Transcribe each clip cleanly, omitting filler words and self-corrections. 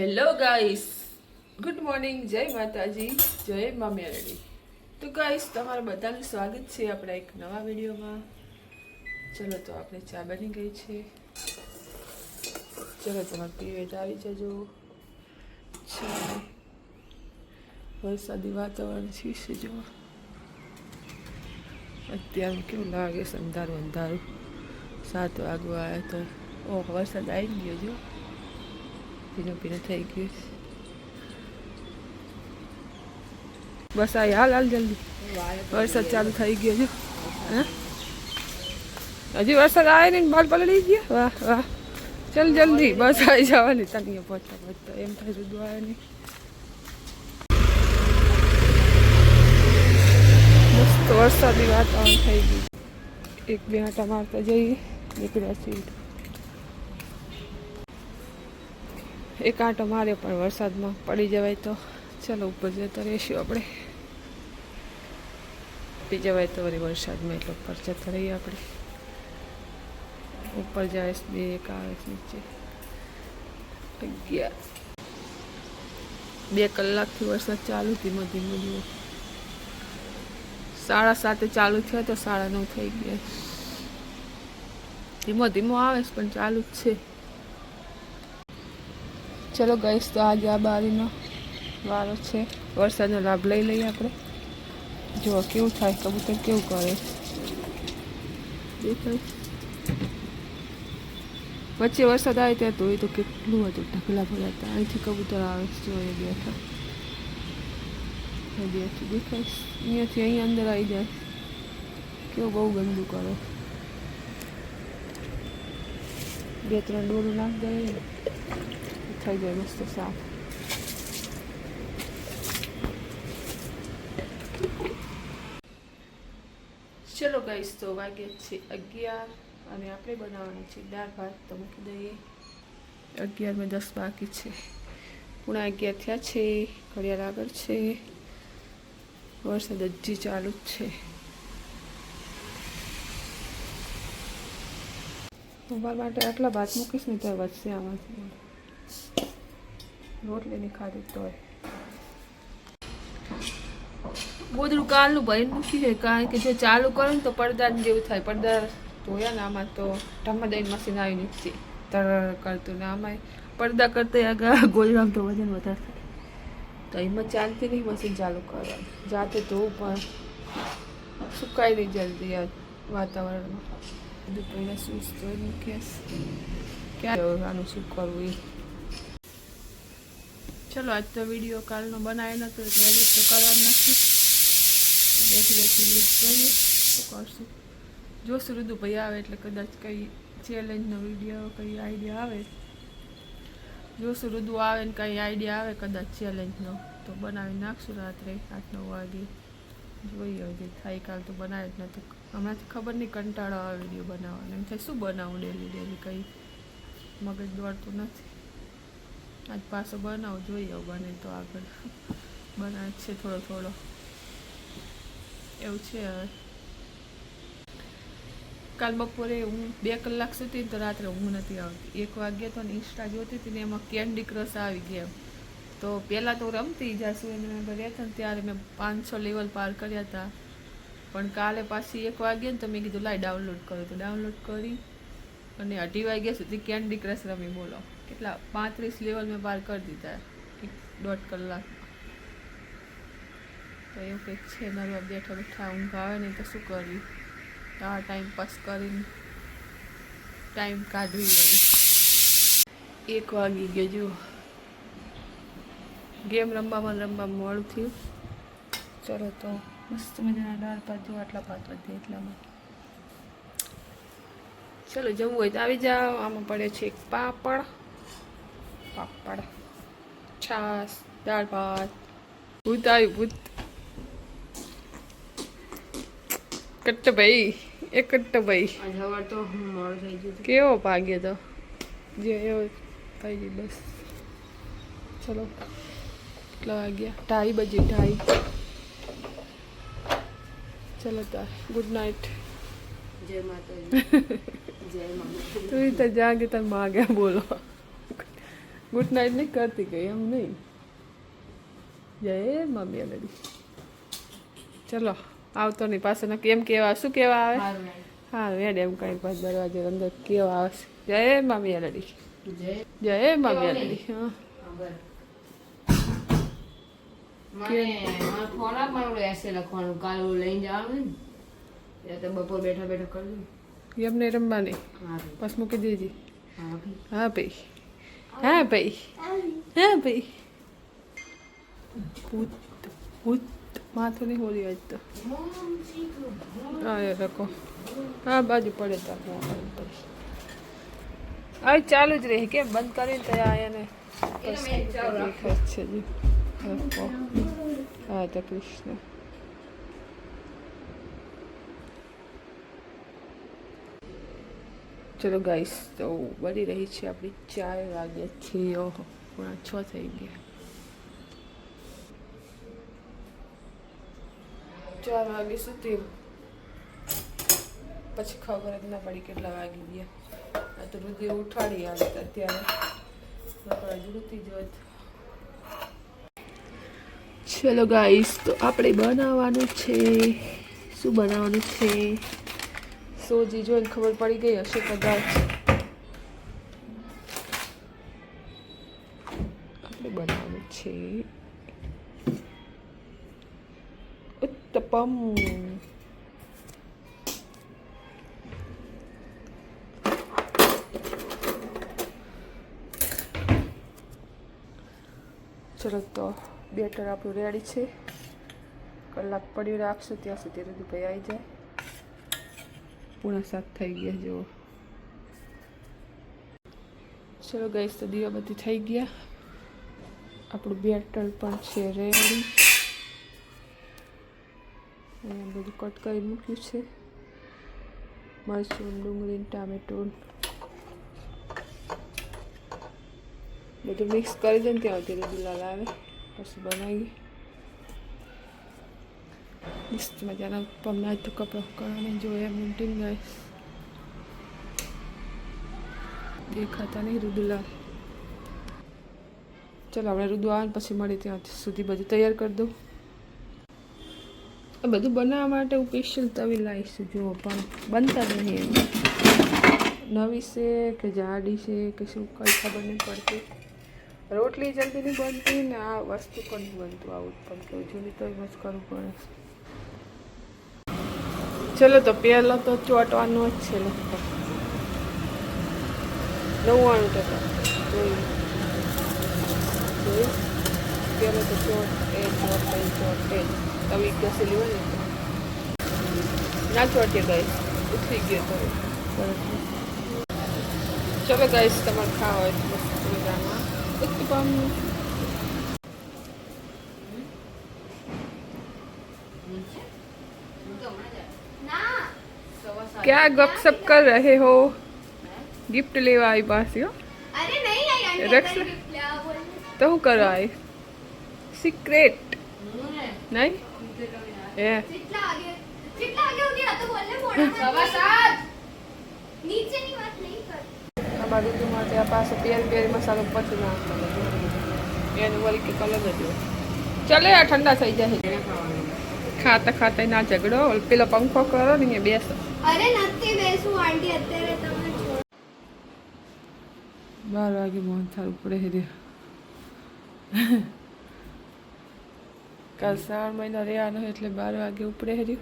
Hello guys, good morning, જય માતાજી, જય મા મેરડી. તો ગાઈસ, તમારું બધાનું સ્વાગત છે આપણા એક નવા વિડીયોમાં. ચલો તો આપણે ચા બની ગઈ છે. ચલો તમારે પીવે તો આવી જજો. વરસાદી વાતાવરણ છે જો. અત્યારે કેવું લાગે છે, અંધારું અંધારું. 7 વાગવા આવ્યા તો વરસાદ આવી ગયો જો. પીનો થઈ ગયું. બસ આ હાલ જલ્દી, વરસાદ ચાલુ થઈ ગયો છે. હજી વરસાદ આવે ને બાલ પલળી ગયા. વાહ વાહ, ચાલ જલ્દી, બસ આવી જવાની. તને પહોંચતા પહોંચતા એમ થાય જુદું આવે નહીં. મસ્ત વરસાદી વાતાવરણ થઈ ગયું. 1-2 આંટા મારતા જઈએ, નીકળ્યા છીએ. એક આંટો મારે પણ વરસાદમાં પડી જવાય તો ચાલો ઉપર જતા રહીશું આપણે. પી જવાય તો વળી વરસાદમાં એટલે ઉપર જતા રહીએ આપણે. ઉપર જાય 2 1 આવે નીચે 11. 2 કલાકથી વરસાદ ચાલુ ધીમો ધીમો જુઓ. 7:30 ચાલુ થયો તો 9:30 થઈ ગયા. ધીમો ધીમો આવે પણ ચાલુ જ છે. ચલો ગઈશ, તો આજે આ બારીનો વારો છે. વરસાદનો લાભ લઈ લઈએ આપણે. જુઓ કેવું થાય, કબૂતર કેવું કરે દેખાય. વચ્ચે વરસાદ આવે ત્યાં તો એ તો કેટલું હતું, ઢગલા ભર્યા હતા. અહીંથી કબૂતર આવે જો એ બેઠા દેખાય. અહીંયાથી અહીંયા અંદર આવી જાય. કેવું બહુ ગંદુ કરે. 2-3 ડોલું નાખ દે, થઈ જાય મસ્ત સાફ. ચલો ગાઈસ, તો વાગે છે 11 અને આપણે બનાવવાની છે દાળ ભાત. તો મૂકી દઈએ. 11:10 બાકી છે. 11:30 થયા છે. ઘડિયાળ આગળ છે. વરસાદ હજી ચાલુ જ છે. તમારા માટે આટલા ભાત મૂકીશ ને તો વધશે આમાંથી. રોટલીની ખાધી તોય ગોદડું કાલનું ભરીને મૂકી જાય. કારણ કે જો ચાલુ કરો ને તો પડદા જેવું થાય. પડદા ધોયા ને આમાં તો ઢમા દઈને મશીન આવી નીચે તર કરતું ને આમાં પડદા કરતા આગળ ગોદડામાં તો વજન વધારે થાય. તો એમાં ચાલતી નહીં મશીન ચાલુ કરવાનું. જાતે ધોવું પણ સુકાય નહીં જલ્દી આ વાતાવરણમાં. બધું પહેલાં સ્વીચ ધોઈ મૂકીશ. ક્યાં આનું શું કરવું એ. ચલો, આજ તો વિડીયો કાલનો બનાવ્યો નતો એટલે એડિટ તો કરવાનું નથી. બેઠી યુઝ કરીએ તો કરશું. જોશું રુદુભાઈ આવે એટલે કદાચ કંઈ ચેલેન્જનો વિડીયો કંઈ આઈડિયા આવે. જોશું રુદુ આવે ને કંઈ આઈડિયા આવે કદાચ ચેલેન્જનો તો બનાવી નાખશું રાત્રે 8-9 વાગે. જોઈએ જે થાય. કાલ તો બનાવે જ નથી. હમણાંથી ખબર નહીં, કંટાળો આવે વિડીયો બનાવવાનો. એમ થાય શું બનાવું ડેલી કંઈ મગજ દોડતું નથી. આજ પાછો બનાવો, જોઈએ બને તો આગળ બનાવે છે થોડો એવું છે. હવે કાલ બપોરે હું 2 કલાક સુધી તો રાત્રે ઊંઘ નથી આવતી. 1 વાગ્યે તો ઇન્સ્ટા જોતી હતી ને એમાં કેન્ડી ક્રશ આવી ગયા. તો પહેલાં તો રમતી જાસુએના ઘરે હતા ને ત્યારે મેં 500 લેવલ પાર કર્યા હતા. પણ કાલે પાછી 1 વાગ્યે ને તો મેં કીધું લાઈ ડાઉનલોડ કરો. તો ડાઉનલોડ કરી અને 2:30 વાગ્યા સુધી કેન્ડી ક્રશ રમી. બોલો કેટલા 35 લેવલ મેં પાર કરી દીધા 1.5 કલાક. તો એવું કંઈક છે. નરવા બેઠા ઊંઘ આવે નહીં તો શું કરવી. આ ટાઈમ પાસ કરીને ટાઈમ કાઢવી વળી. 1 વાગી ગયો જુઓ. ગેમ રમવામાં મોડું થયું. ચલો તો મસ્ત મજાના દાળ ભાત જો આટલા ભાત વધે એટલામાં. ચલો જવું હોય તો આવી જાઓ. આમાં પડે છે એક પાપડ, છાશ, દાળ ભાત. ભૂત આવ્યું ભૂત. કટ્ટભાઈ એ કટ્ટભાઈ કેવો ભાગ્યો તો જે એવો થઈ ગઈ. બસ ચલો કેટલા વાગ્યા? 2:30. ચલો તો ગુડ નાઇટ. જય માતાજી. જય માતા. તું તો જાગે તાર માગે બોલો. ગુડ નાઇટ નહીં કરતી ગઈ એમ નહીં. જય મમ્મી લડી. ચલો આવતો નહીં પાછો ને કેમ કેવા શું કેવા આવે. હા વેડ એમ કઈ પાછ દરવાજે અંદર કેવા આવશે. જય મમ્મી લડી. જય મમ્મી લડી. હા ફોન આપવાનું એસે લખવાનું કાલ લઈને જવાનું ને તો બપોર બેઠા બેઠા કરજો એમને રમવાની બસ મૂકી દેજી. હા ભાઈ હા ભાઈ હા ભાઈ. ભૂત ભૂત માથું નહીં હોલી આજ તો. હા એ રખો હા બાજુ પડે તો હવે ચાલુ જ રહે કેમ બંધ કરીને તો એને છે જી. હા તો કૃષ્ણ. ચલો ગાઈસ તો બની રહી છે આપણી 4 વાગ્યા છે. ઓહો 6 થઈ ગયા. 4 વાગે સુધી પછી ખબર જ ના પડી કેટલા વાગી ગયા. આ તો રુધિર ઉઠાડી આવે અત્યારે જુતી જ હોત. ચલો ગાઈસ તો આપણે બનાવવાનું છે. શું બનાવવાનું છે? સોજી જોઈને ખબર પડી ગઈ હશે કદાચ. આપણે બનાવવાનું છે ઉત્તપમ. ચલો તો બેટર આપણું રેડી છે. કલાક પડ્યું રાખશું ત્યાં સુધી રુદુભાઈ આવી જાય. 6:45 થઈ ગયા જુઓ. ચલો ગઈશ તો દીવાબત્તી થઈ ગયા. આપણું બેટર પણ છે રેડી. અહીંયા બધું કટ કરી મૂક્યું છે. મરચું ડુંગળી ટામેટું બધું મિક્સ કરી દે ને ત્યાં સુધી રુદુલાલ આવે પછી બનાવી મસ્ત મજાના પમના તો કપડા કરવાને જોઈએ મૂંટીને ગાઈસ. દેખાતા નહીં રુદુલાલ. ચલો આપણે રુદુ આવે પછી મળી ત્યાં સુધી બધું તૈયાર કરી દઉં. આ બધું બનાવવા માટે હું સ્પેશિયલ તવી લાવીશું જુઓ પણ બનતા નહીં. નવી છે કે જાડી છે કે શું કંઈ ખબર નહીં પડતી. રોટલી જલ્દી નહીં બનતી ને આ વસ્તુ પણ નહીં બનતું. આવું પણ તો જૂની તો બસ કરવું પડે. ચલો તો પહેલાં તો ચોંટવાનું જ છે લગભગ 99% જોયું પહેલાં તો ચોટ તવી ઘસેલી હોય ને ના ચોટે ગાઈસ ઉઠી ગયો તો. ચલો ગાઈસ તમારે ખાવા હોય તો મસ્ત મજામાં ઉત્તપમ. क्या गपशप कर रहे हो? गिफ्ट लेवा आई पास हो? अरे नहीं आई रख तो हूँ करो आई सीक्रेट नहीं ये चिटला आगे हो गया तो बोलने मोड़ा नीचे नहीं बात नहीं कर. અમારું તો માટે આ પાસે પેર મસાલો પછી નાખવાનો એનું વળી કે કલર જ હોય. ચાલે આ ઠંડા થઈ જાય. ખાતા ખાતા ના ઝઘડો પેલો પંખો કરો ને અહીંયા બેસો. અરે નથી બેસું આંટી અત્યારે તમે 12 વાગે મોહન થાળ ઉપડે હે કાલ 3 મહિના રહેવાનો એટલે 12 વાગે ઉપડે હે.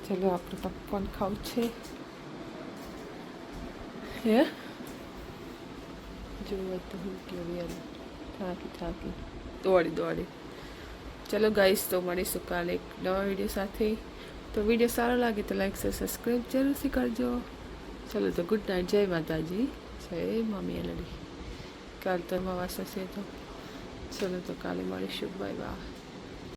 ચલો આપણે પપ્પન ખાવું છે હે જોવા તો હું કેવી થાકી દોડી. ચલો ગાઈસ તો મળીશું કાલે એક નવા વિડીયો સાથે. તો વિડીયો સારો લાગે તો લાઈક શેર સબસ્ક્રાઈબ જરૂરથી કરજો. ચલો તો ગુડ નાઇટ. જય માતાજી. જય મમ્મી લડી. કાલ તો અમાવાસ હશે તો ચલો તો કાલે મળીશું. Bye bye.